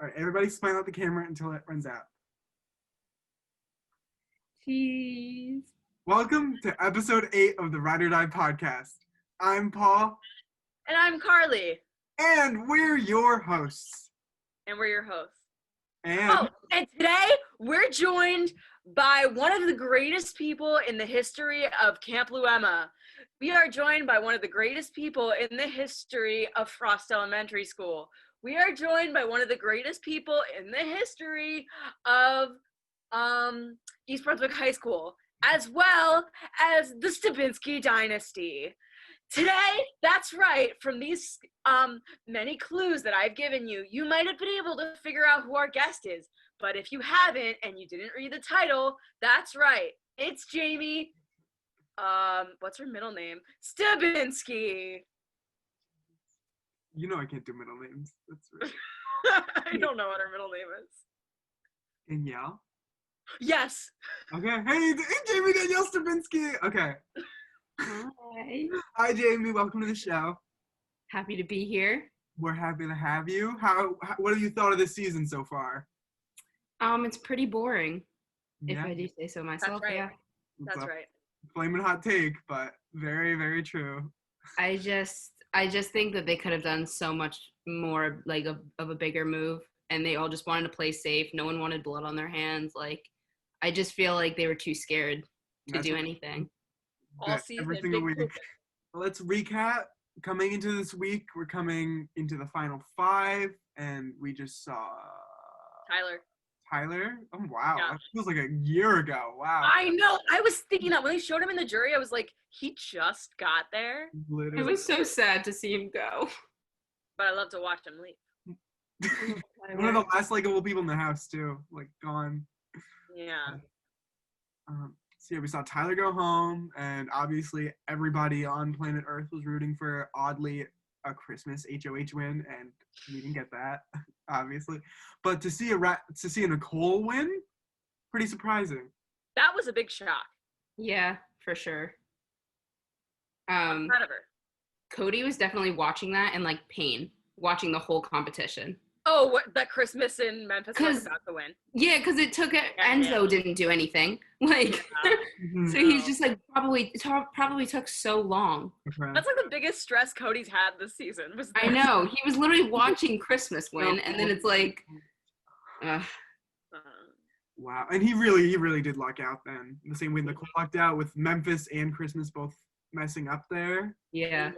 All right, everybody smile at the camera until it runs out. Cheese. Welcome to episode 8 of the Ride or Die podcast. I'm Paul. And I'm Carly. And we're your hosts. And we're your hosts. And today we're joined by one of the greatest people in the history of Camp Luema. We are joined by one of the greatest people in the history of Frost Elementary School. We are joined by one of the greatest people in the history of East Brunswick High School, as well as the Stabinsky dynasty. Today, that's right, from these many clues that I've given you, you might have been able to figure out who our guest is. But if you haven't and you didn't read the title, that's right. It's Jamie, what's her middle name? Stabinsky. you know I can't do middle names. That's right. I don't know what her middle name is. Danielle? Yes. Okay. Hey, Jamie Danielle Stabinsky. Okay. Hi. Hi, Jamie. Welcome to the show. Happy to be here. We're happy to have you. What have you thought of this season so far? It's pretty boring, if Yeah. I do say so myself. right. Yeah. It's That's a right. flaming hot take, but very, very true. I just think that they could have done so much more, like of a bigger move, and they all just wanted to play safe. No one wanted blood on their hands. Like, I just feel like they were too scared to That's do what- anything. All season, every single big week. Let's recap. Coming into this week, we're coming into the final 5, and we just saw Tyler. Oh, wow. Yeah. That feels like a year ago. Wow. I know. I was thinking that when they showed him in the jury, I was like, he just got there. Literally. It was so sad to see him go. But I love to watch him leave. One of the last likable people in the house, too. Like, gone. Yeah. So yeah, we saw Tyler go home, and obviously everybody on planet Earth was rooting for, oddly, a Christmas HOH win, and we didn't get that, obviously. But to see a Nicole win, pretty surprising. That was a big shock. Yeah, for sure. I'm proud of her. Cody was definitely watching that in like pain, watching the whole competition. Oh, that Christmas in Memphis was about to win. Yeah, because it took it. Enzo didn't do anything. Like, so he's just like probably took so long. That's like the biggest stress Cody's had this season. I know. He was literally watching Christmas win, and then it's like, wow. And he really did luck out then. The same way Nicole lucked out with Memphis and Christmas both messing up there. Yeah.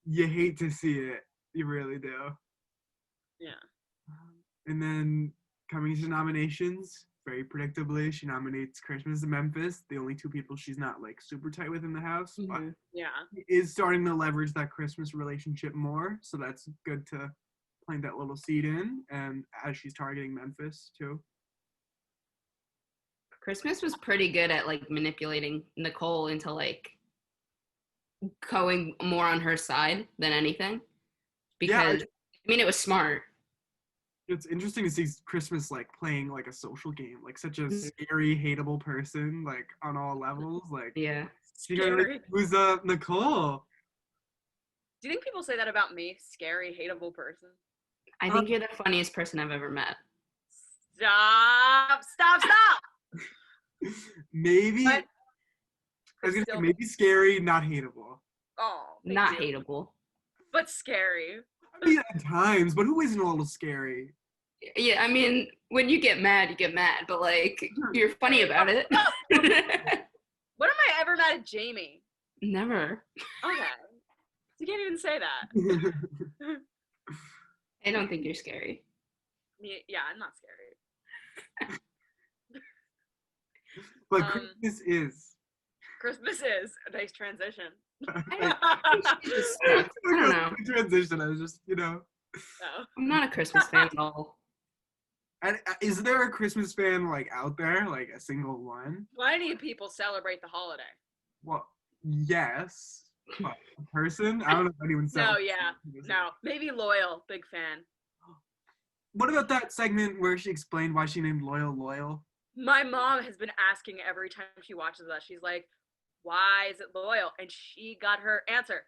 You hate to see it. You really do. Yeah. And then coming to nominations, very predictably, she nominates Christmas and Memphis, the only two people she's not like super tight with in the house, but Yeah. she is starting to leverage that Christmas relationship more, so that's good to plant that little seed in, and as she's targeting Memphis too. Christmas was pretty good at like manipulating Nicole into like going more on her side than anything, because I mean it was smart. It's interesting to see Christmas like playing like a social game, like such a scary, hateable person, like on all levels. Like, yeah, scary. Who's Nicole? Do you think people say that about me? Scary, hateable person. I think you're the funniest person I've ever met. Stop! Maybe. But I was gonna say maybe scary, not hateable. Oh, not hateable, but scary. I mean, at times, but who isn't a little scary? Yeah, I mean, when you get mad, but like, you're funny about it. When am I ever mad at Jamie? Never. Okay. You can't even say that. I don't think you're scary. Yeah, I'm not scary. But Christmas is a nice transition. I don't know. Transition. I was just, No. I'm not a Christmas fan at all. And is there a Christmas fan like out there, like a single one? Plenty of people celebrate the holiday. Well, yes. But a person? I don't know if anyone celebrates. No. Maybe Loyal, big fan. What about that segment where she explained why she named Loyal? My mom has been asking every time she watches that. She's like, why is it Loyal? And she got her answer.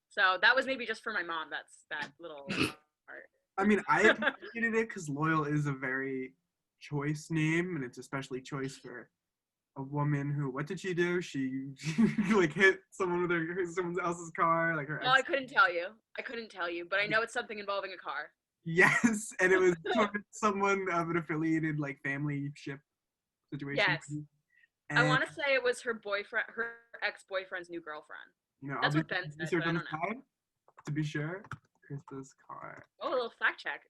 So that was maybe just for my mom. That's that little part. I mean, I appreciated it because Loyal is a very choice name, and it's especially choice for a woman who, what did she do? She like hit someone with someone else's car, like her No, ex. I couldn't tell you, but I know it's something involving a car. Yes, and it was someone of an affiliated like family ship situation. Yes. And, I want to say it was her ex-boyfriend's new girlfriend. you know, That's I'll what Ben said, research but I on don't the know. side to be sure. Krista's car. Oh, a little fact check.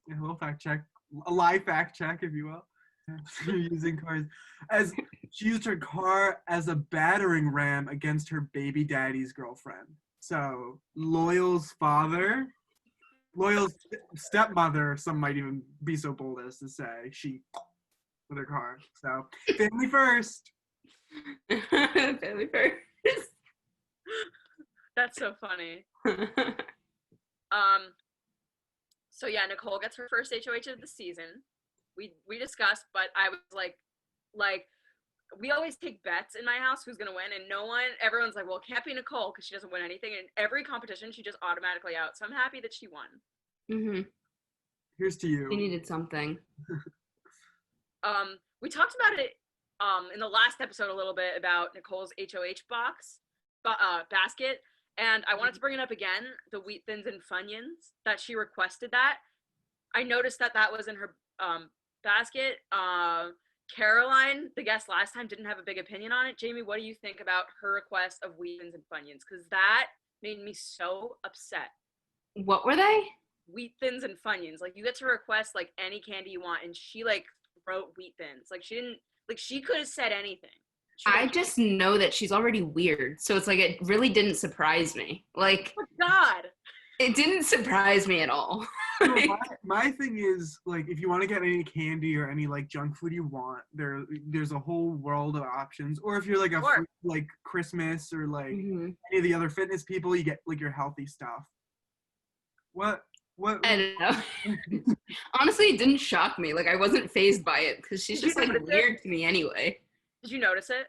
Yeah, a little fact check, a live fact check, if you will. Using cars as she used her car as a battering ram against her baby daddy's girlfriend. So Loyal's father, Loyal's stepmother, some might even be so bold as to say, she with her car. So family first. Family first. That's so funny. So yeah, Nicole gets her first HOH of the season. We discussed, but I was like we always take bets in my house who's gonna win, and everyone's like, well, it can't be Nicole because she doesn't win anything. And in every competition, she just automatically out. So I'm happy that she won. Mm-hmm. Here's to you. She needed something. We talked about it in the last episode a little bit about Nicole's HOH basket. And I wanted to bring it up again, the Wheat Thins and Funyuns, that she requested that. I noticed that was in her basket. Caroline, the guest last time, didn't have a big opinion on it. Jamie, what do you think about her request of Wheat Thins and Funyuns? Because that made me so upset. What were they? Wheat Thins and Funyuns. Like, you get to request, like, any candy you want, and she, like, wrote Wheat Thins. Like, she could have said anything. I just know that she's already weird, so it's like it really didn't surprise me. Like, oh God, it didn't surprise me at all. my thing is, like, if you want to get any candy or any like junk food you want, there's a whole world of options. Or if you're like like Christmas or like any of the other fitness people, you get like your healthy stuff. What? I don't know. Honestly, it didn't shock me. Like, I wasn't fazed by it because she's just like weird to me anyway. Did you notice it?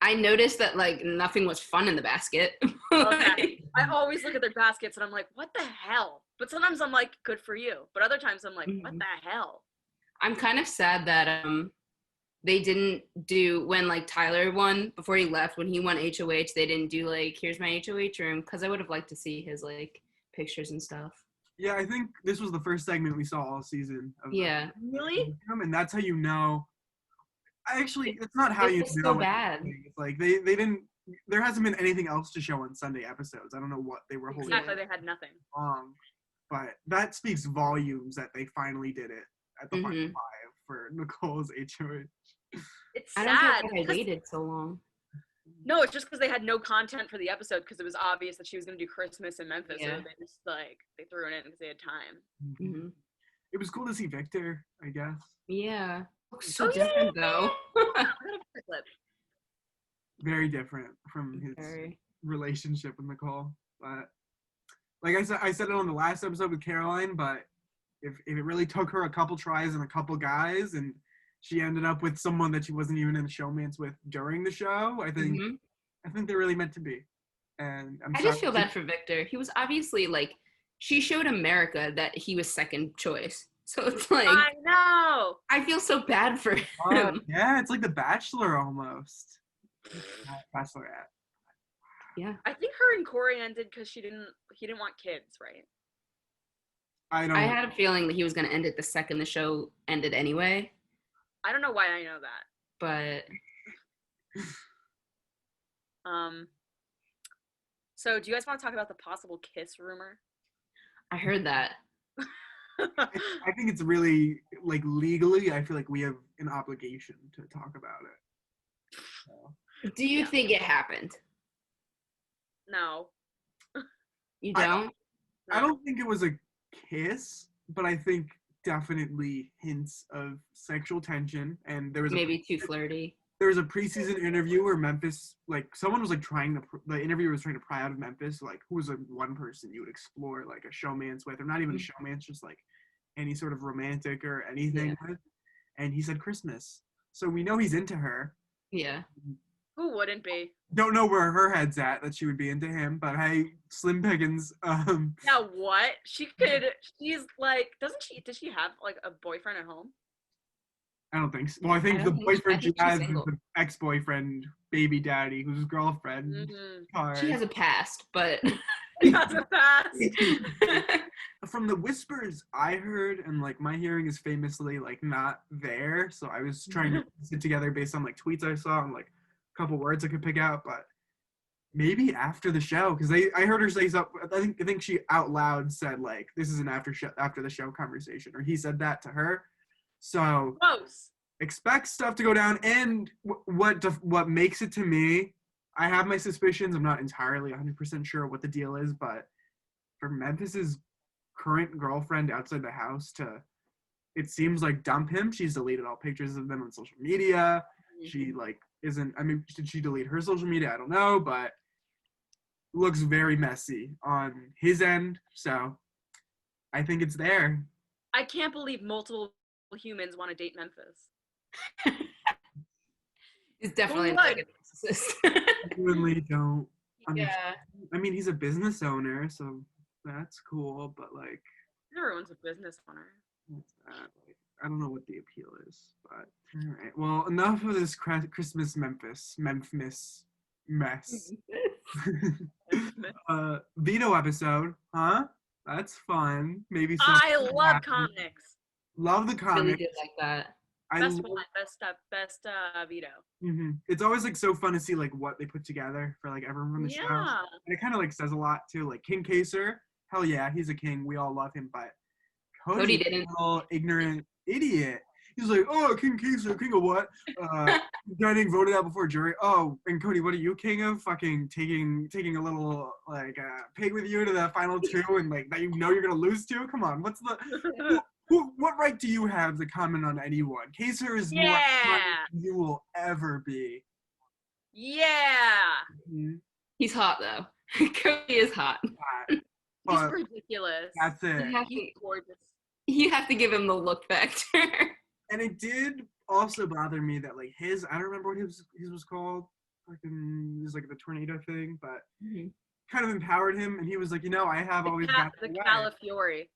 I noticed that like nothing was fun in the basket. Okay. I always look at their baskets and I'm like, what the hell? But sometimes I'm like, good for you. But other times I'm like, what the hell? I'm kind of sad that they didn't do, when like Tyler won, before he left, when he won HOH, they didn't do like, here's my HOH room, because I would have liked to see his like pictures and stuff. Yeah, I think this was the first segment we saw all season. Yeah. Really? And that's how you know. Actually, it's not how you know. So bad. It's like they didn't. There hasn't been anything else to show on Sunday episodes. I don't know what they were holding. Exactly, they had nothing. But that speaks volumes that they finally did it at the final 5 for Nicole's HOH. It's sad. I don't think I waited so long. No, it's just because they had no content for the episode because it was obvious that she was going to do Christmas in Memphis. Yeah. So they just they threw it in because they had time. Mm-hmm. It was cool to see Victor, I guess. Yeah. Looks so different though. Very different from his relationship with Nicole. But like I said it on the last episode with Caroline, but if it really took her a couple tries and a couple guys and she ended up with someone that she wasn't even in the showmance with during the show, I think they're really meant to be. And I just feel bad for Victor. He was obviously like, she showed America that he was second choice. So it's like, I know. I feel so bad for him. Yeah, it's like The Bachelor almost. Bachelorette. Yeah. I think her and Corey ended because he didn't want kids, right? I had a feeling that he was going to end it the second the show ended anyway. I don't know why I know that. But so do you guys want to talk about the possible kiss rumor? I heard that. I think it's really, like, legally, I feel like we have an obligation to talk about it. So. Do you think it happened? No. You don't? I don't think it was a kiss, but I think definitely hints of sexual tension, and there was maybe too flirty. There was a preseason interview where Memphis, like, someone was like the interviewer was trying to pry out of Memphis, like, who was one person you would explore like a showmance with, or not even a showmance, just like any sort of romantic or anything with, and he said Christmas. So we know he's into her. Yeah. Who wouldn't be? Don't know where her head's at that she would be into him, but hey, Slim Pickens. Now what? She's like, does she have like a boyfriend at home? I don't think so. Well, I think the I boyfriend think she has she's is single. the ex-boyfriend, baby daddy, who's his girlfriend. Mm-hmm. She has a past, but That's a fast. From the whispers I heard, and like my hearing is famously like not there, so I was trying to piece it together based on like tweets I saw and like a couple words I could pick out, but maybe after the show, because I heard her say something. I think she out loud said like this is an after the show conversation, or he said that to her. So Close. expect stuff to go down, and what makes it to me, I have my suspicions. I'm not entirely 100% sure what the deal is, but for Memphis's current girlfriend outside the house to, it seems like, dump him. She's deleted all pictures of them on social media. She like isn't. I mean, did she delete her social media? I don't know, but looks very messy on his end. So I think it's there. I can't believe multiple humans want to date Memphis. he's definitely Who like would? a narcissist. Genuinely don't. Yeah. I mean, he's a business owner, so that's cool. But like, Everyone's a business owner. what's that? Like, I don't know what the appeal is. But all right. Well, enough of this Christmas Memphis mess. Veto episode, huh? That's fun. Maybe some. I love comics. Love the I really comic. did like that. Best one, best veto. It's always like so fun to see like what they put together for like everyone from the show. Yeah. And it kind of like says a lot too. Like King Kaser, hell yeah, he's a king. We all love him. But Cody Cody's didn't. a little ignorant idiot. He's like, oh, King Kaser, king of what? Getting voted out before jury. Oh, and Cody, what are you king of? Fucking taking a little like pig with you to the final two, and like that you know you're gonna lose to. Come on, what's the what right do you have to comment on anyone? Kaser is more smart than you will ever be. Yeah. Mm-hmm. He's hot though. Cody is hot. He's But ridiculous. that's it. He's gorgeous. You have to give him the look factor. And it did also bother me that like his, I don't remember what his was called. Fucking, it was like the tornado thing, but kind of empowered him, and he was like, you know, I have always got the Califury.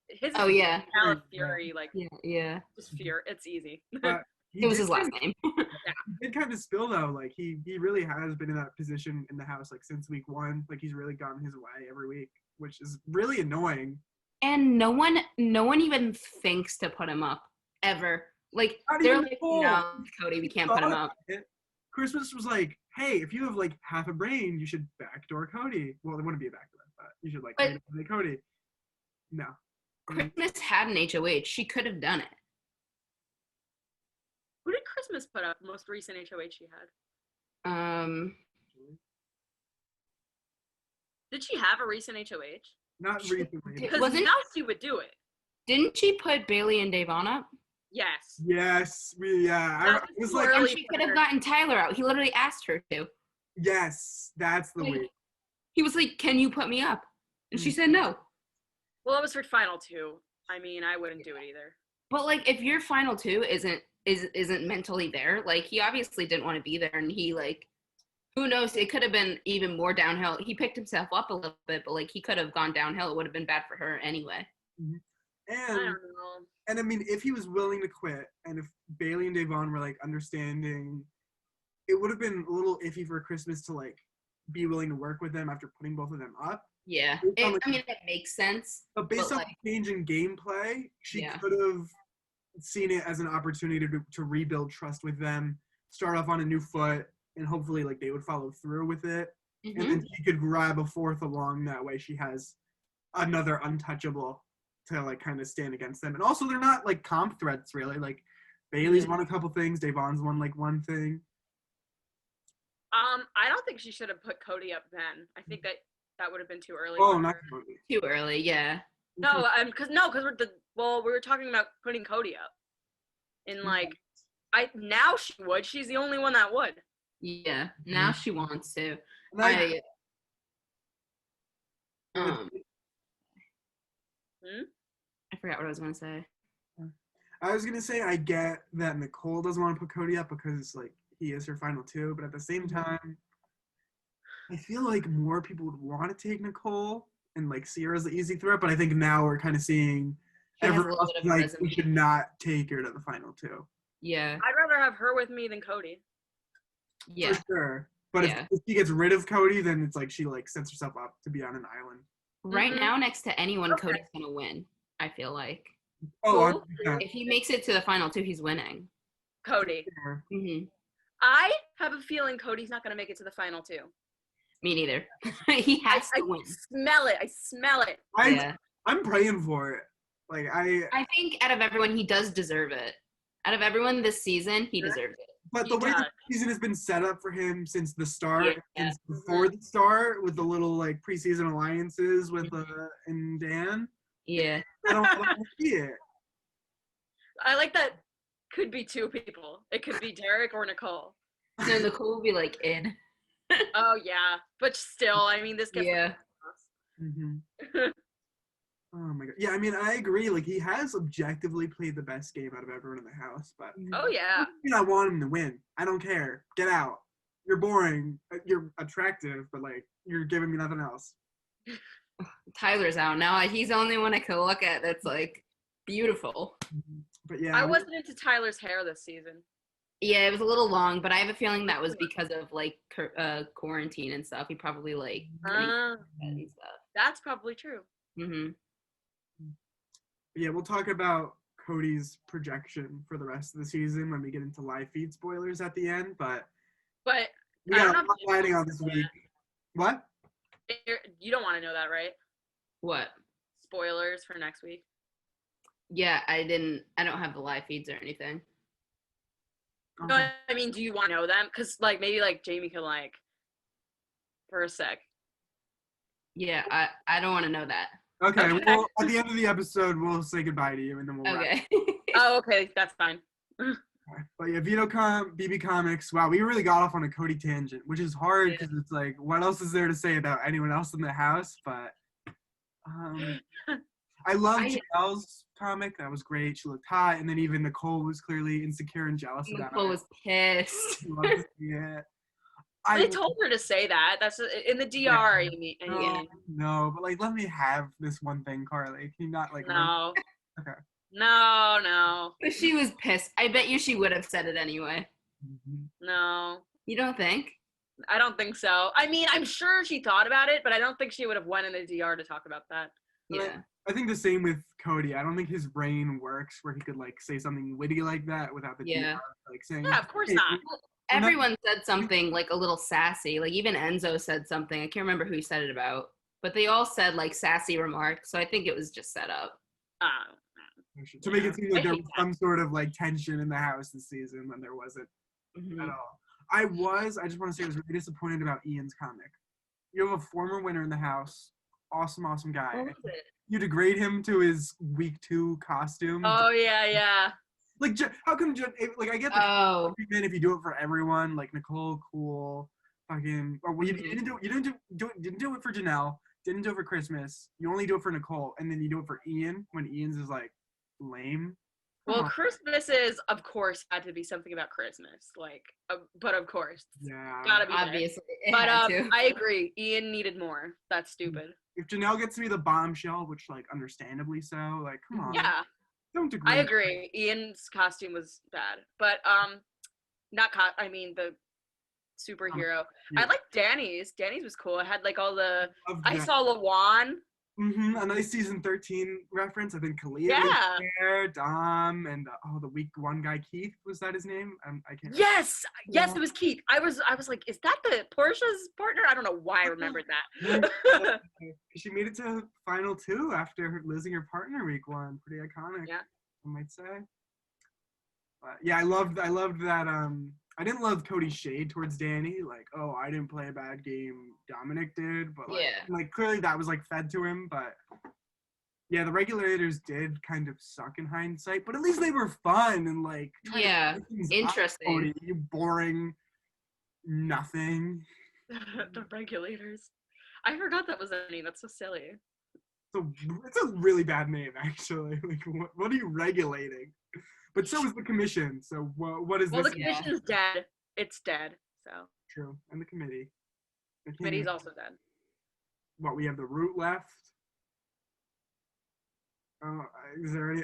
His Oh yeah. Califury, like Yeah. just fear. It's easy. But It was his last name. He did kind of spill though. Like he really has been in that position in the house like since week 1. Like he's really gotten his way every week, which is really annoying. And no one even thinks to put him up ever. Like they're like, no, Cody, we can't put him up. Christmas was like, hey, if you have like half a brain, you should backdoor Cody. Well, it wouldn't be a backdoor, but you should like Cody. No. Christmas had an HOH. She could have done it. Who did Christmas put up? The most recent HOH she had. Did she have a recent HOH? Not recently. Because Wasn't- now she would do it. Didn't she put Bailey and Davon up? Yes. Yes, I was like, And she could have gotten Tyler out. He literally asked her to. yes, that's the Like, week. He was like, "Can you put me up?" And she said no. Well, it was her final 2. I mean, I wouldn't do it either. But like, if your final 2 isn't mentally there, like he obviously didn't want to be there, and he like, who knows? It could have been even more downhill. He picked himself up a little bit, but like he could have gone downhill. It would have been bad for her anyway. I don't know. And I mean, if he was willing to quit, and if Bailey and Davon were like understanding, it would have been a little iffy for Christmas to like be willing to work with them after putting both of them up. Yeah, I mean, it makes sense. But based on like, the change in gameplay, she Yeah. could have seen it as an opportunity to rebuild trust with them, start off on a new foot, and hopefully like they would follow through with it. And then she could grab a fourth along that way. She has another untouchable to like kind of stand against them. And also they're not like comp threats really. Like Bailey's won a couple things, Davon's won like one thing. I don't think she should have put Cody up then. I think that would have been too early. Oh, not Cody. too early. Yeah. No, because we were talking about putting Cody up. And like now she would. She's the only one that would. Yeah. Now she wants to. I I forgot what I was gonna say. was gonna say I get that Nicole doesn't want to put Cody up because like he is her final two, but at the same time, I feel like more people would want to take Nicole and like see her as the easy threat, but I think now we're kind of seeing She has a everyone little else bit is of a like, resume. we should not take her to the final two. Yeah. I'd rather have her with me than Cody. Yeah. For sure. But Yeah. if she gets rid of Cody, then it's like she like sets herself up to be on an island. Right Mhm. now, next to anyone, Okay. Cody's gonna win. I feel like Oh, Who? 100%. if he makes it to the final two, he's winning. Cody. Sure. Hmm. I have a feeling Cody's not going to make it to the final two. Me neither. He has I to win. smell it. I smell it. Yeah. I'm praying for it. Like I think out of everyone, he does deserve it. Out of everyone this season, he deserves it. but the He way the does. season has been set up for him since the start, Yeah. since before the start, with the little like preseason alliances with and Dan, Yeah. I don't see it. I like that. Could be two people. It could be Derek or Nicole. No, Nicole will be like in. Oh yeah, but still, I mean, this gets. Yeah. Mm-hmm. Oh my god. Yeah, I mean, I agree. Like he has objectively played the best game out of everyone in the house, but Oh yeah. I want him to win. I don't care. Get out. You're boring. You're attractive, but like you're giving me nothing else. Tyler's out now. He's the only one I could look at that's like beautiful. But yeah, I wasn't into Tyler's hair this season. Yeah, it was a little long, but I have a feeling that was because of like quarantine and stuff. He probably like Uh, and stuff. that's probably true. Hmm. Yeah, we'll talk about Cody's projection for the rest of the season when we get into live feed spoilers at the end. But But we I got don't a know lot if you riding on want this to know week. What? you don't want to know that, right? What? Spoilers for next week. Yeah, I don't have the live feeds or anything. No, I mean, do you want to know them? Because like maybe like Jamie can like for a sec. Yeah, I don't want to know that. Okay, Okay. well, at the end of the episode, we'll say goodbye to you, and then we'll wrap. Okay. Oh, okay, that's fine. But yeah, BB Comics. Wow, we really got off on a Cody tangent, which is hard because it's like, what else is there to say about anyone else in the house? But I love Janelle's comic. That was great. She looked hot, and then even Nicole was clearly insecure and jealous about Nicole it. was pissed. She loved to see it. They told her to say that. That's in the DR. You mean? No, but like, let me have this one thing, Carly. Can you not like? No. Okay. No. But she was pissed. I bet you she would have said it anyway. No. You don't think? I don't think so. I mean, I'm sure she thought about it, but I don't think she would have went in the DR to talk about that. Yeah. I think the same with Cody. I don't think his brain works where he could like say something witty like that without the DR like saying. Yeah, of course "Hey, not. Everyone said something like a little sassy. Like even Enzo said something. I can't remember who he said it about. But they all said like sassy remarks. So I think it was just set up. To make it seem like there was some sort of like tension in the house this season when there wasn't at all. I just want to say I was really disappointed about Ian's comic. You have a former winner in the house. Awesome guy. What was it? You degrade him to his week 2 costume. Oh yeah. Like, how come, like, I get the treatment if you do it for everyone, like Nicole, cool, fucking, or well, you didn't do it for Janelle, didn't do it for Christmas, you only do it for Nicole, and then you do it for Ian when Ian's is like lame. Well, Christmases, of course, had to be something about Christmas, like, but of course, Yeah, gotta be there. Obviously. But I agree. Ian needed more. That's stupid. If Janelle gets to be the bombshell, which like understandably so, like come on, Yeah, don't degrade. I agree. Ian's costume was bad, but I mean the superhero. I like Danny's. Danny's was cool. It had like all the. I saw Lawan. A nice season 13 reference. I think Kalia was there, Dom, and the week 1 guy Keith. Was that his name? I can't. Yes, it was Keith. I was like, is that the Portia's partner? I don't know why I remembered that. She made it to final 2 after losing her partner week 1. Pretty iconic. Yeah, I might say. But yeah, I loved that. I didn't love Cody's shade towards Danny. Like, oh, I didn't play a bad game. Dominic did, but like clearly that was like fed to him. But yeah, the regulators did kind of suck in hindsight. But at least they were fun and like interesting. Cody, you boring nothing. The regulators. I forgot that was a name. That's so silly. So it's a really bad name, actually. Like, what are you regulating? But so is the commission. So what is this? Well, the commission's dead. it's dead. So True. And the committee. the committee's also dead. What, we have the root left? Are there any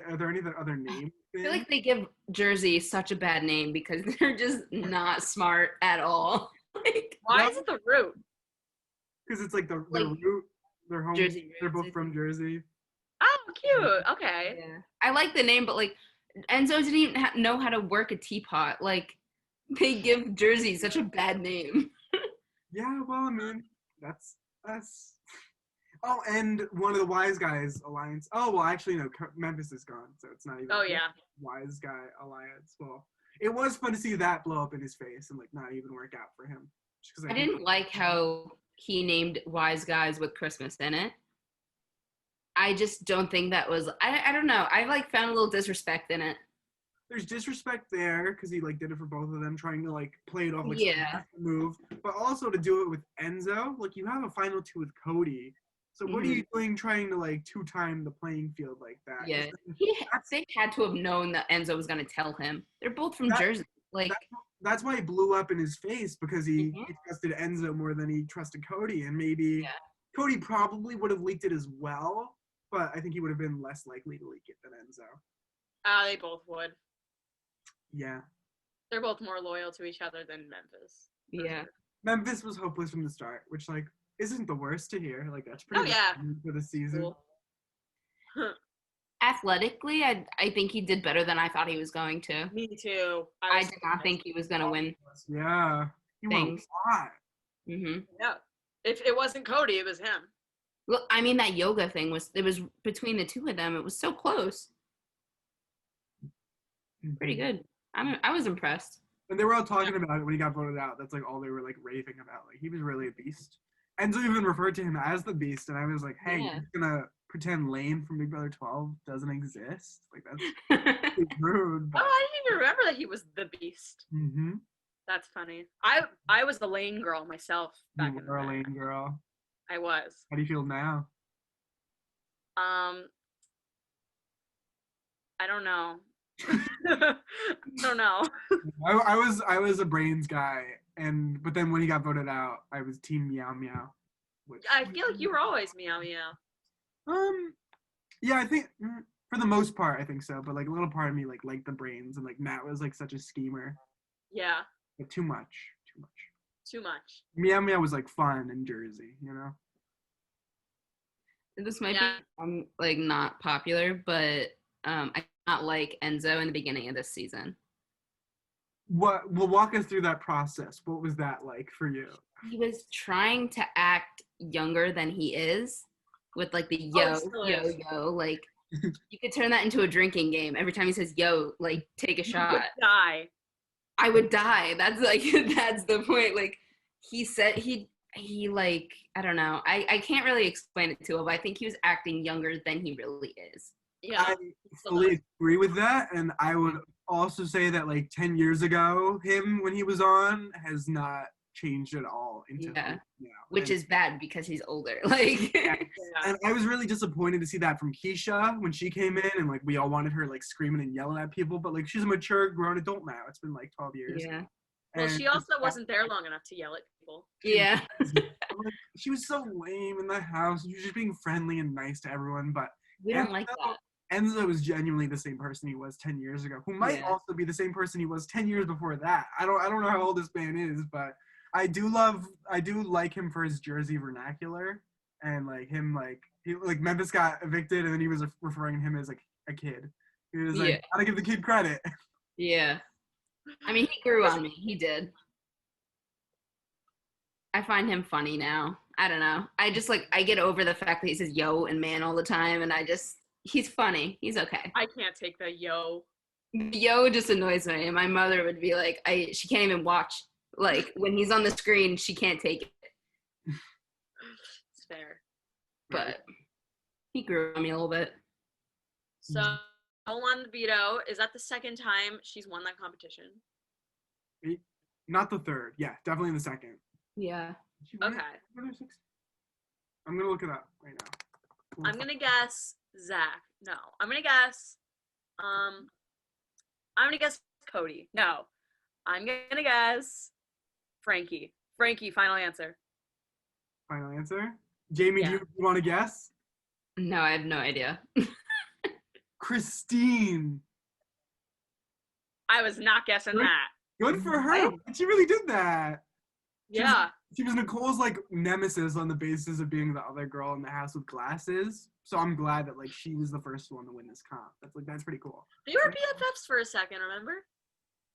other names? I feel like they give Jersey such a bad name because they're just not smart at all. Like, Why is it the root? Because it's like the Like, root, they're home, Jersey they're roots, both I from think. Jersey. Oh, cute. Okay. yeah. I like the name, but like Enzo didn't even know how to work a teapot. Like they give Jersey such a bad name. Yeah, well, I mean, that's. Oh, and one of the Wise Guys Alliance. Oh, well, actually, no, Memphis is gone, so it's not even. Oh yeah. Wise Guy Alliance. Well, it was fun to see that blow up in his face and like not even work out for him. Just 'cause I didn't like how he named Wise Guys with Christmas in it. I just don't think that was. I don't know. I like found a little disrespect in it. There's disrespect there because he like did it for both of them, trying to like play it off like Yeah. some move, but also to do it with Enzo. Like you have a final two with Cody, so what are you doing trying to like two-time the playing field like that? 'Cause Yeah, then they had to have known that Enzo was going to tell him. They're both from Jersey. Like, that's why he blew up in his face because he trusted Enzo more than he trusted Cody, and maybe Cody probably would have leaked it as well, but I think he would have been less likely to leak it than Enzo. They both would. Yeah. They're both more loyal to each other than Memphis. yeah. Memphis was hopeless from the start, which like isn't the worst to hear. Like that's pretty good for the season. Cool. Athletically, I think he did better than I thought he was going to. Me too. I did not think he was going to win Yeah. He won things. a lot. Yeah. If it wasn't Cody, it was him. Look, I mean, that yoga thing was between the two of them. It was so close. Pretty good. I was impressed. And they were all talking about it when he got voted out. That's like all they were like raving about. Like he was really a beast. Enzo even referred to him as the beast, and I was like, "Hey, you're just gonna pretend Lane from Big Brother 12 doesn't exist? Like that's rude." But... Oh, I didn't even remember that he was the beast. Mm-hmm. That's funny. I was the Lane girl myself back in the You were a day. Lane girl. I was. How do you feel now? I don't know. I don't know. I was a brains guy, but then when he got voted out, I was team Meow Meow. I feel like you were always meow meow. Yeah, I think for the most part I think so, but like a little part of me like liked the brains, and like Matt was like such a schemer. Yeah. But too much. Too much. Meow Meow was like fun in Jersey, you know. This might be like not popular, but I did not like Enzo in the beginning of this season. Well, walk us through that process. What was that like for you? He was trying to act younger than he is with like the yo. Like you could turn that into a drinking game. Every time he says yo, like take a shot. You would die. I would die. That's like that's the point. Like he said he like I don't know. I can't really explain it to him, but I think he was acting younger than he really is. Yeah. I fully agree with that, and I would also say that like 10 years ago, him when he was on has not changed at all into which is bad because he's older. Like and I was really disappointed to see that from Keisha when she came in, and like we all wanted her like screaming and yelling at people, but like she's a mature grown adult now. It's been like 12 years. Yeah. Well, she also wasn't there long enough to yell at people. Yeah. Like, she was so lame in the house. She was just being friendly and nice to everyone, but we don't like that. Enzo was genuinely the same person he was 10 years ago, who might also be the same person he was 10 years before that. I don't know how old this man is, but I do like him for his Jersey vernacular, and like him like Memphis got evicted and then he was referring to him as like a kid. He was like, gotta give the kid credit. Yeah. I mean, he grew on me. He did. I find him funny now. I don't know. I just like I get over the fact that he says yo and man all the time, and he's funny. He's okay. I can't take the yo. Yo just annoys me. And my mother would be like, she can't even watch. Like when he's on the screen, she can't take it. It's fair. But he grew on me a little bit. So on the veto. Is that the second time she's won that competition? Not the third. Yeah, definitely the second. Yeah. Okay. I'm gonna look it up right now. I'm gonna guess Zach. No. I'm gonna guess Cody. No. I'm gonna guess Frankie. Frankie, final answer. Final answer. Jamie, Yeah. do you want to guess? No, I have no idea. Christine. I was not guessing Good. that. Good for her. She really did that. Yeah. She was Nicole's like nemesis on the basis of being the other girl in the house with glasses. So I'm glad that like she was the first one to win this comp. That's pretty cool. They were BFFs for a second, remember?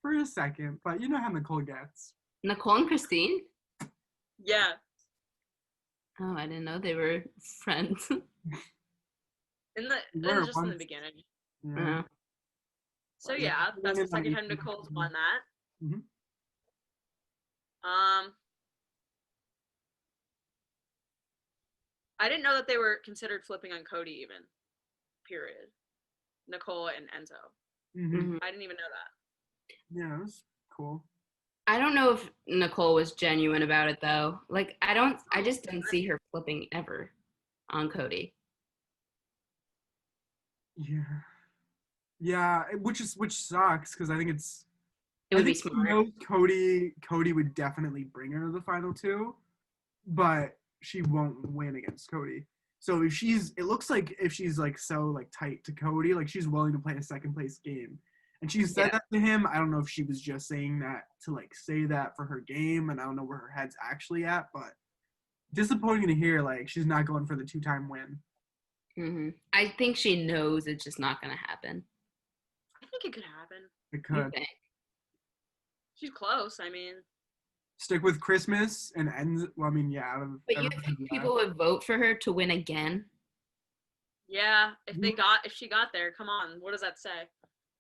For a second, but you know how Nicole gets. Nicole and Christine? Yeah. Oh, I didn't know they were friends. In Were just in the once. beginning. Yeah. So Well, yeah, that's the in second my time Nicole's won that. Mhm. I didn't know that they were considered flipping on Cody even. Period. Nicole and Enzo. Mhm. I didn't even know that. Yeah, it was cool. I don't know if Nicole was genuine about it though. Like I just didn't see her flipping ever on Cody. Yeah. Yeah, which sucks because I think it's. It would I be think she smart. knows Cody would definitely bring her to the final two, but she won't win against Cody. So if it looks like if she's like so like tight to Cody, like she's willing to play a second place game. And she said that to him. I don't know if she was just saying that to like say that for her game, and I don't know where her head's actually at, but disappointing to hear like she's not going for the 2-time win. I think she knows it's just not gonna happen. I think it could happen. It could. She's close, I mean. Stick with Christmas and end. Well, I mean, yeah. But you think people would vote for her to win again? Yeah, if she got there, come on. What does that say?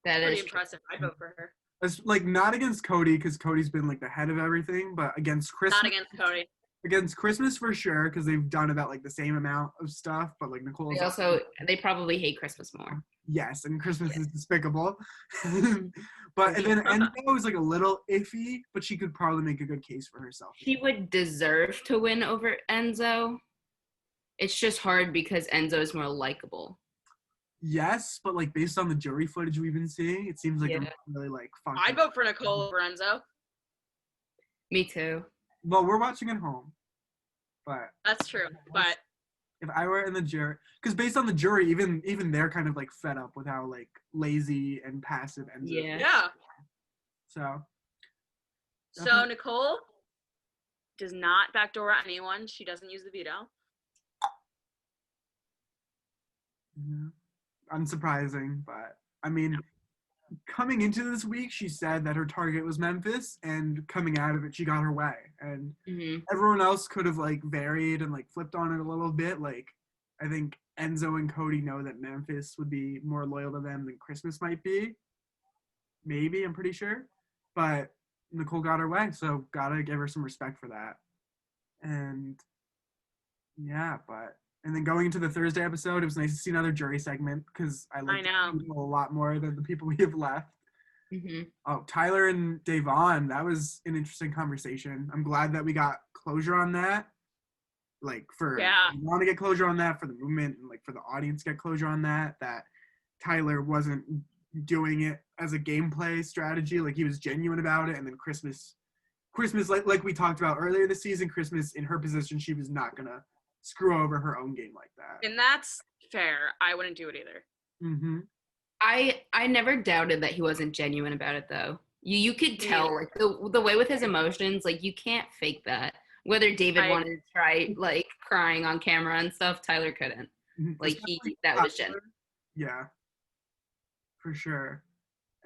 That Pretty is impressive. I'd vote for her. It's like not against Cody because Cody's been like the head of everything, but against Christmas. Not against Cody. Against Christmas for sure because they've done about like the same amount of stuff, but like Nicole's. They probably hate Christmas more. Yes, and Christmas is despicable. But and then Enzo is like a little iffy, but she could probably make a good case for herself. She would deserve to win over Enzo. It's just hard because Enzo is more likable. Yes, but like based on the jury footage we've been seeing, it seems like they're really like fun. I'd vote for Nicole over Enzo. Me too. Well, we're watching at home, but that's true. But if I were in the jury, because based on the jury, even they're kind of like fed up with how like lazy and passive Enzo. Yeah. So Nicole does not backdoor anyone. She doesn't use the veto. Yeah. Unsurprising, but I mean, coming into this week, she said that her target was Memphis, and coming out of it, she got her way. And everyone else could have like varied and like flipped on it a little bit. Like, I think Enzo and Cody know that Memphis would be more loyal to them than Christmas might be. Maybe, I'm pretty sure. But Nicole got her way, so gotta give her some respect for that. And yeah, and then going into the Thursday episode, it was nice to see another jury segment because I like people a lot more than the people we have left. Oh, Tyler and Davon, that was an interesting conversation. I'm glad that we got closure on that. Like I want to get closure on that for the movement and like for the audience get closure on that Tyler wasn't doing it as a gameplay strategy. Like he was genuine about it. And then Christmas, like we talked about earlier this season, Christmas in her position, she was not going to screw over her own game like that. And that's fair. I wouldn't do it either. I never doubted that he wasn't genuine about it though. You could tell like the way with his emotions, like you can't fake that. Whether David wanted to try like crying on camera and stuff, Tyler couldn't. Like that was genuine. Yeah, for sure.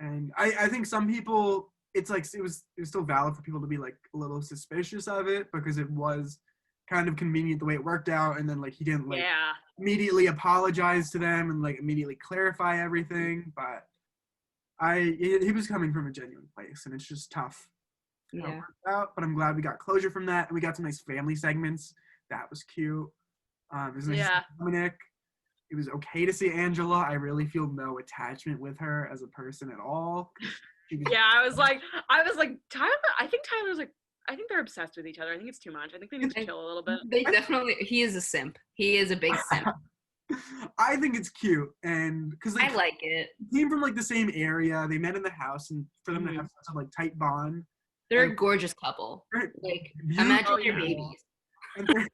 And I think some people, it's like it was still valid for people to be like a little suspicious of it because it was kind of convenient the way it worked out, and then like he didn't like immediately apologize to them and like immediately clarify everything, but he was coming from a genuine place, and it's just tough how it worked out, but I'm glad we got closure from that, and we got some nice family segments. That was cute. It was nice to see Dominic. It was okay to see Angela. I really feel no attachment with her as a person at all. I was like Tyler, I think they're obsessed with each other. I think it's too much. I think they need to chill a little bit. He is a simp. He is a big simp. I think it's cute, and because I like it. they came from like the same area, they met in the house, and for them to have Mhm. such a like tight bond, They're and a gorgeous couple. they're Like, beautiful, imagine Oh, your yeah. babies. and for,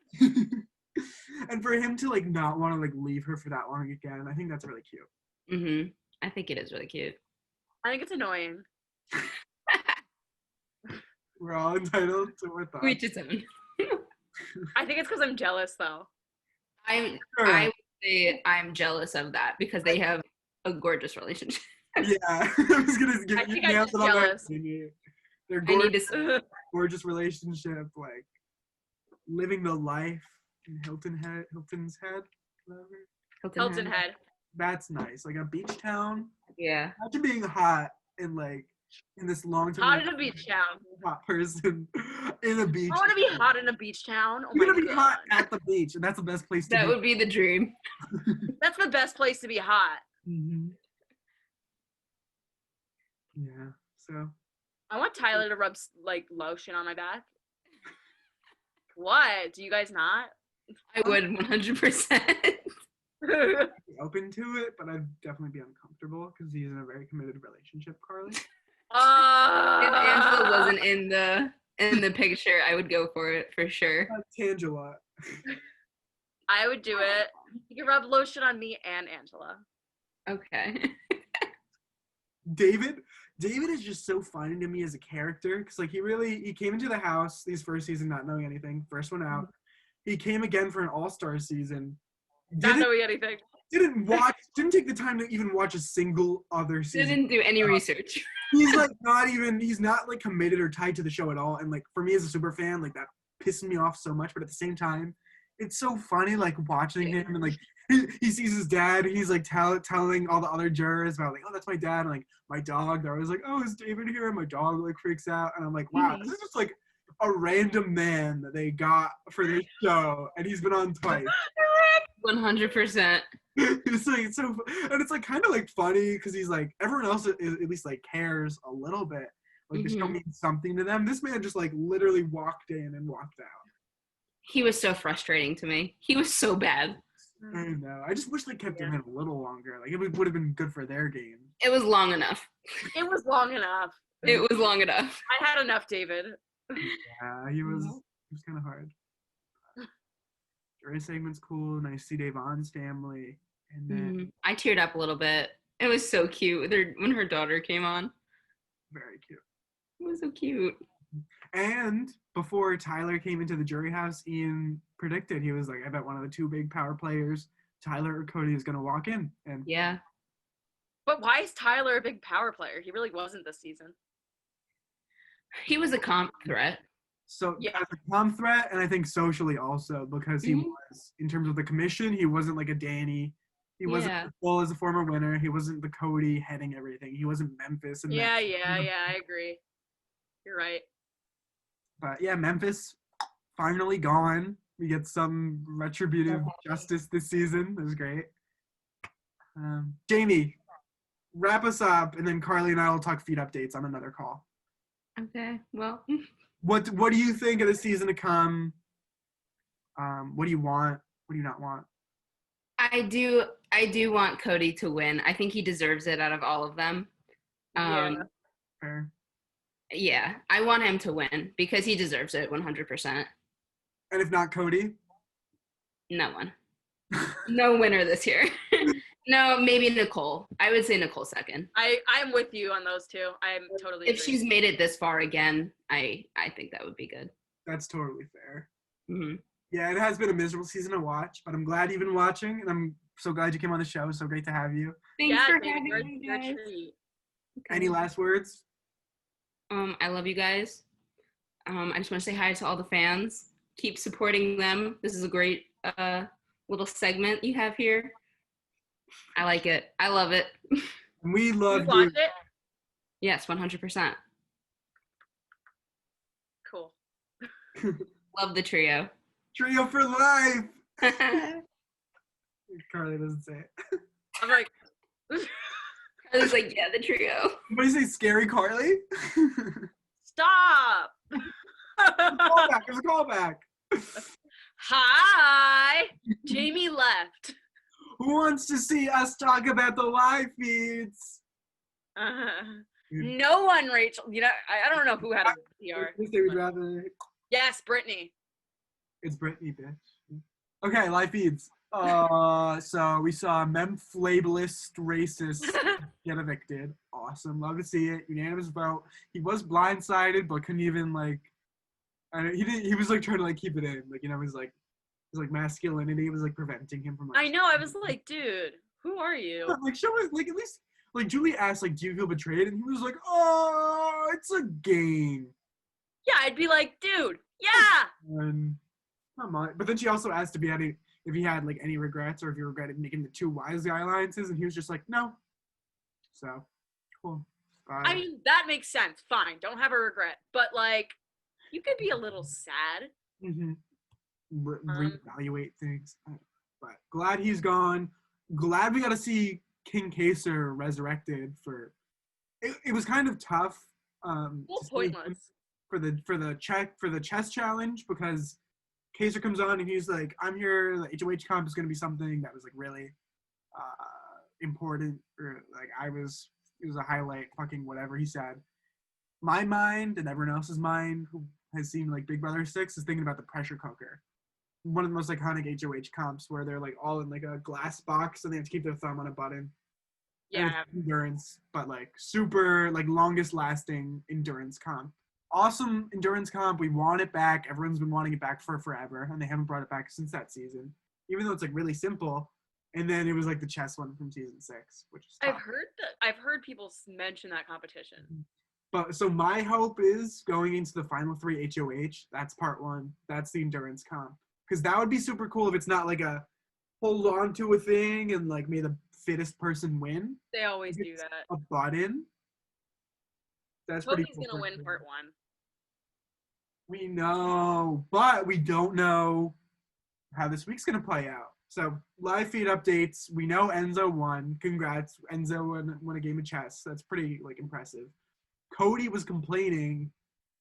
and for him to like not want to like leave her for that long again, I think that's really cute. I think it is really cute. I think it's annoying. We're all entitled to our To thoughts. each his own. I think it's because I'm jealous, though. I Sure. would say I'm jealous of that because they have a gorgeous relationship. Yeah, I was gonna get I you think I'm nailed just it on that. jealous. Amy. Their I need gorgeous, to. gorgeous relationship, like living the life in Hilton's head, whatever. Hilton Head. That's nice. Like a beach town. Yeah. Imagine being hot and like in this long-term Hot in a beach town. hot person in a beach. I want to be hot in a beach town. Oh You're my gonna be god. hot at the beach, and that's the best place to That be. would be the dream. That's the best place to be hot. Mm-hmm. Yeah. So I want Tyler to rub like lotion on my back. What? Do you guys not? I would 100%. I'd be open to it, but I'd definitely be uncomfortable because he's in a very committed relationship, Carly. If Angela wasn't in the picture, I would go for it for sure. Tangela. I would do it. You can rub lotion on me and Angela. Okay. David is just so funny to me as a character because like he came into the house these first season not knowing anything, first one out. He came again for an all-star season. Not knowing anything. Didn't take the time to even watch a single other season. Didn't do any research. He's like he's not like committed or tied to the show at all. And like for me as a super fan, like that pissed me off so much. But at the same time, it's so funny like watching him and like he sees his dad. He's like telling all the other jurors about like, oh, that's my dad. And like my dog. They're always like, oh, is David here? And my dog like freaks out. And I'm like, wow, this is just like a random man that they got for this show, and he's been on twice. 100%. It's like it's so, and it's like kind of like funny because he's like everyone else is, at least like cares a little bit. Like the show means something to them. This man just like literally walked in and walked out. He was so frustrating to me. He was so bad. I know. I just wish they kept him in a little longer. Like it would have been good for their game. It was long enough. It was long enough. It was long enough. I had enough, David. Yeah, he was kind of hard. Jury segment's cool. Nice to see Davon's family, and then I teared up a little bit. It was so cute when her daughter came on. very cute. It was so cute. And before Tyler came into the jury house, Ian predicted, he was like, I bet one of the two big power players, Tyler or Cody, is going to walk in. And Yeah. But why is Tyler a big power player? He really wasn't this season. He was a comp threat. so Yeah. as a comp threat, and I think socially also, because he was, in terms of the commission, he wasn't like a Danny. He wasn't full as a former winner. He wasn't the Cody heading everything. He wasn't Memphis. And Yeah, I agree. You're right. But yeah, Memphis finally gone. We get some retributive justice this season. It was great. Jamie, wrap us up, and then Carly and I will talk feed updates on another call. Okay. Well, What do you think of the season to come? What do you want? What do you not want? I do want Cody to win. I think he deserves it out of all of them. Fair. Yeah, I want him to win because he deserves it 100%. And if not Cody? No one. No winner this year. No, maybe Nicole. I would say Nicole second. I'm with you on those two. I'm totally If agree. she's made it this far again, I think that would be good. That's totally fair. Mm-hmm. Yeah, it has been a miserable season to watch, but I'm glad you've been watching, and I'm so glad you came on the show. So great to have you. Thanks for David, having you're me, a guys. treat. Any last words? I love you guys. I just want to say hi to all the fans. Keep supporting them. This is a great little segment you have here. I like it. I love it. We love You watch it? Yes, 100%. Cool. Love the trio. Trio for life. Carly doesn't say it. I'm like, I was like, yeah, the trio. What do you say, scary Carly? stop. Callback. There's a callback. Hi. Jamie left. Who wants to see us talk about the live feeds? No one, Rachel. You know, I don't know who had a PR. They would rather. Yes, Brittany. It's Brittany, bitch. Okay, live feeds. So we saw Memphmas racist get evicted. Awesome, love to see it. Unanimous vote. He was blindsided, but couldn't even like. He didn't. He was like trying to like keep it in. Like, you know, his masculinity was like preventing him from. Like, I know. I was like, dude, who are you? like, show us, like, at least, like, Julie asked, like, do you feel betrayed? And he was like, oh, it's a game. Yeah, I'd be like, dude, yeah. And come on. But then she also asked if he had like any regrets or if he regretted making the two wise guy alliances, and he was just like, no. So, cool. Bye. I mean, that makes sense. Fine, don't have a regret. But like, you could be a little sad. Mm-hmm. Reevaluate things. But glad he's gone. Glad we got to see King Kaser resurrected for. It was kind of tough. Well, pointless. For the chess challenge, because Kaser comes on and he's like, I'm here, the HOH comp is going to be something that was like really important, or like it was a highlight, fucking whatever he said. My mind and everyone else's mind who has seen like Big Brother 6 is thinking about the pressure cooker, one of the most iconic HOH comps where they're like all in like a glass box and they have to keep their thumb on a button. Yeah. Endurance, but like super like longest lasting endurance comp. Awesome endurance comp. We want it back. Everyone's been wanting it back for forever, and they haven't brought it back since that season. Even though it's like really simple. And then it was like the chess one from season 6, which is tough. I've heard people mention that competition. But so my hope is going into the final 3 HOH. That's part 1. That's the endurance comp, because that would be super cool if it's not like a hold on to a thing and like may the fittest person win. They always do that. A button. That's pretty cool. Cody's gonna win part 1. We know, but we don't know how this week's going to play out. So, live feed updates. We know Enzo won. Congrats. Enzo won a game of chess. That's pretty, like, impressive. Cody was complaining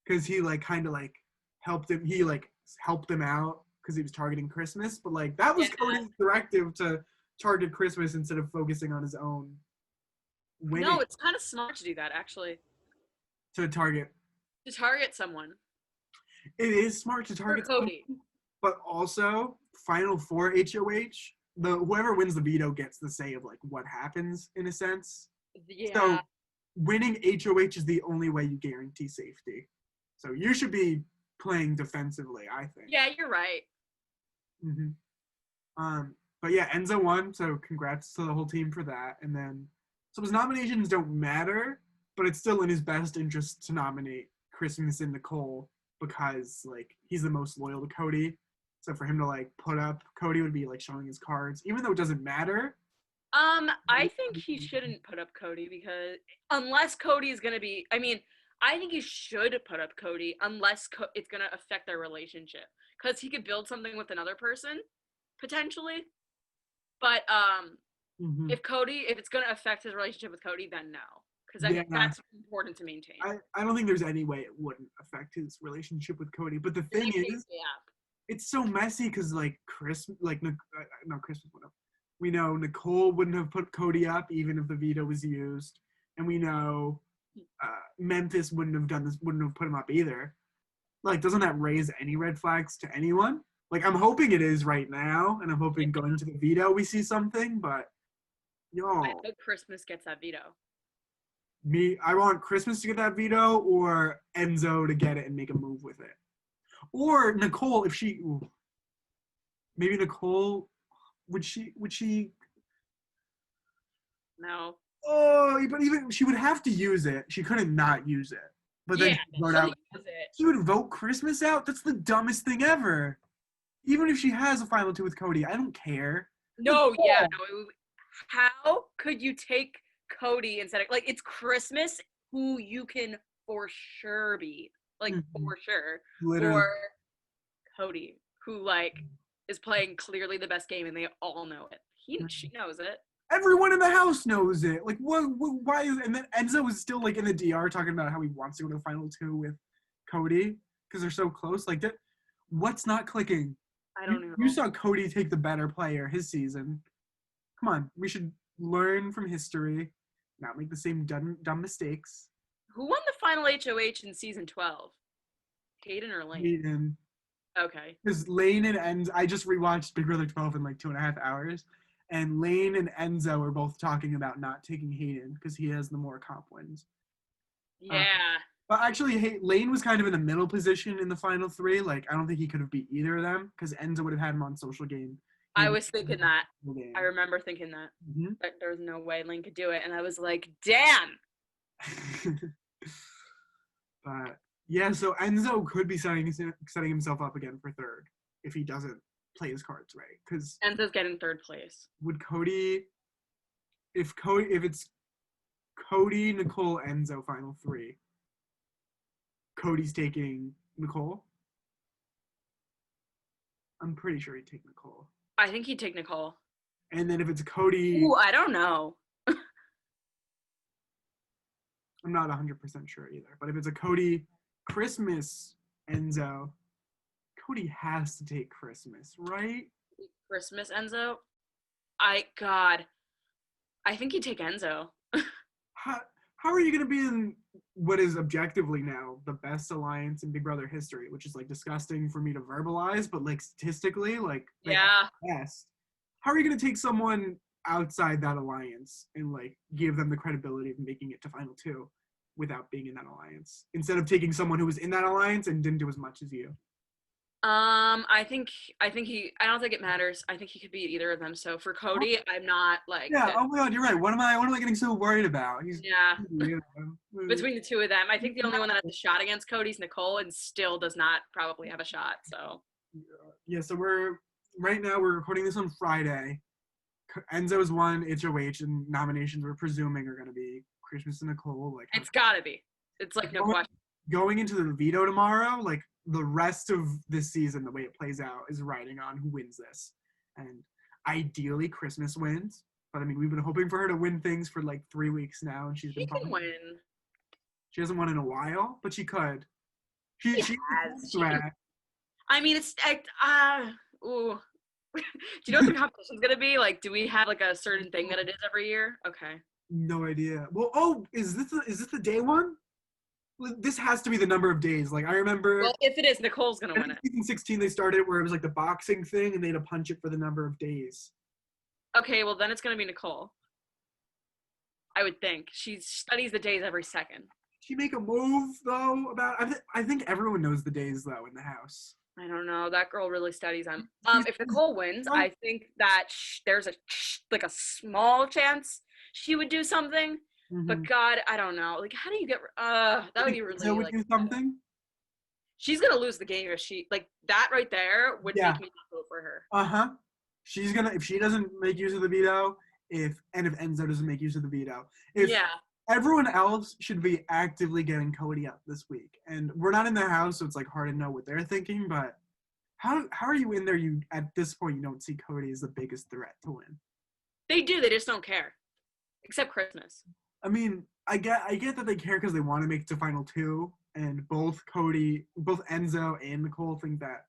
because he, like, kind of, like, helped him. He, like, helped him out because he was targeting Christmas. But, like, that was Cody's directive to target Christmas instead of focusing on his own winning. No, it's kind of smart to do that, actually. To target someone. It is smart to target Cody. But also, Final 4 HOH, whoever wins the veto gets the say of like what happens in a sense. Yeah. So winning HOH is the only way you guarantee safety. So you should be playing defensively, I think. Yeah, you're right. Mm-hmm. But yeah, Enzo won, so congrats to the whole team for that. And then, so his nominations don't matter, but it's still in his best interest to nominate Christmas and Nicole, because like he's the most loyal to Cody. So for him to like put up Cody would be like showing his cards, even though it doesn't matter. I think he shouldn't put up Cody, because unless Cody is gonna be, I think he should put up Cody unless it's gonna affect their relationship, because he could build something with another person potentially. But if it's gonna affect his relationship with Cody, then no. Because I think that's important to maintain. I don't think there's any way it wouldn't affect his relationship with Cody. But the thing is, it's so messy because, like, Christmas would have. We know Nicole wouldn't have put Cody up even if the veto was used. And we know Memphis wouldn't have put him up either. Like, doesn't that raise any red flags to anyone? Like, I'm hoping it is right now, and I'm hoping going to the veto we see something, but I hope Christmas gets that veto. I want Christmas to get that veto, or Enzo to get it and make a move with it. Or Nicole, if she, maybe Nicole, would she? No. Oh, but even she would have to use it. She couldn't not use it. But then she would vote Christmas out. That's the dumbest thing ever. Even if she has a final 2 with Cody, I don't care. No, how could you take Cody instead of, like, it's Christmas, who you can for sure beat, like, for sure. Literally. Or Cody, who, like, is playing clearly the best game and they all know it. She knows it. Everyone in the house knows it. Like, why is, and then Enzo is still, like, in the DR talking about how he wants to go to the final 2 with Cody because they're so close. Like, what's not clicking? I don't know. You saw Cody take the better player his season. Come on, we should learn from history, not make the same dumb mistakes. Who won the final HOH in season 12? Hayden or Lane? And Okay. because Lane and Enzo, I just rewatched Big Brother 12 in like 2.5 hours, and Lane and Enzo are both talking about not taking Hayden because he has the more comp wins. Yeah. But actually, Lane was kind of in the middle position in the final three. Like, I don't think he could have beat either of them because Enzo would have had him on Social Game. I was thinking that. I remember thinking that. Mm-hmm. But there was no way Lane could do it. And I was like, damn. But yeah, so Enzo could be setting himself up again for third if he doesn't play his cards right. Because Enzo's getting third place. Would Cody, if it's Cody, Nicole, Enzo final three, Cody's taking Nicole? I'm pretty sure he'd take Nicole. I think he'd take Nicole. And then if it's Cody... Ooh, I don't know. I'm not 100% sure either. But if it's a Cody Christmas Enzo, Cody has to take Christmas, right? Christmas Enzo? I think he'd take Enzo. How are you going to be in what is objectively now the best alliance in Big Brother history, which is like disgusting for me to verbalize, but like statistically, like yeah, best. How are you going to take someone outside that alliance and like give them the credibility of making it to final two without being in that alliance instead of taking someone who was in that alliance and didn't do as much as you? I don't think it matters. I think he could beat either of them. So for Cody, I'm not like. Yeah. Oh my God, you're right. What am I getting so worried about? Between the two of them, I think the only one that has a shot against Cody's Nicole, and still does not probably have a shot. So. Yeah. So right now we're recording this on Friday. Enzo's won HOH, and nominations we're presuming are going to be Christmas and Nicole. Like it's gotta be. It's like no question. Going into the veto tomorrow, like the rest of this season, the way it plays out is riding on who wins this. And ideally Christmas wins. But I mean, we've been hoping for her to win things for like 3 weeks now, and she can win. She hasn't won in a while, but she could. She has. I mean, it's ooh. Do you know what the competition's gonna be? Like, do we have like a certain thing that it is every year? Okay. No idea. Well, is this the day one? This has to be the number of days. Like, I remember... Well, if it is, Nicole's going to win it. Season 16, they started where it was like the boxing thing, and they had to punch it for the number of days. Okay, well, then it's going to be Nicole. I would think. She studies the days every second. She make a move, though, about... I think everyone knows the days, though, in the house. I don't know. That girl really studies them. If Nicole wins, I think that there's a small chance she would do something. Mm-hmm. But God, I don't know. Like, how do you get? That would be really. So would do something. She's gonna lose the game if she like that right there would make me not vote for her. She's gonna if she doesn't make use of the veto. If Enzo doesn't make use of the veto. Everyone else should be actively getting Cody up this week, and we're not in the house, so it's like hard to know what they're thinking. But how are you in there? You at this point you don't see Cody as the biggest threat to win. They do. They just don't care, except Christmas. I mean, I get that they care because they want to make it to final two, and both Enzo and Nicole think that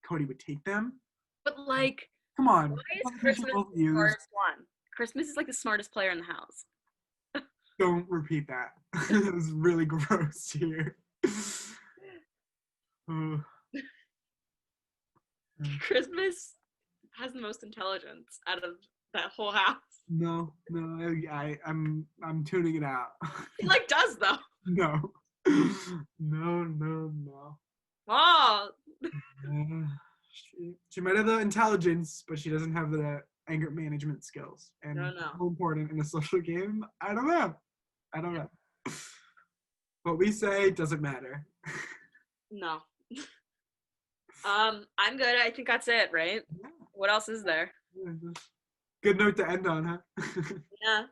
Cody would take them. But like, come on, why is Christmas the smartest one? Christmas is like the smartest player in the house. Don't repeat that. It was really gross here. Christmas has the most intelligence out of that whole house. No, I'm tuning it out. He like does though. No. Oh. She might have the intelligence, but she doesn't have the anger management skills. And how important in a social game? I don't know. What we say doesn't matter. No. I'm good. I think that's it, right? Yeah. What else is there? Good note to end on, huh? Yeah.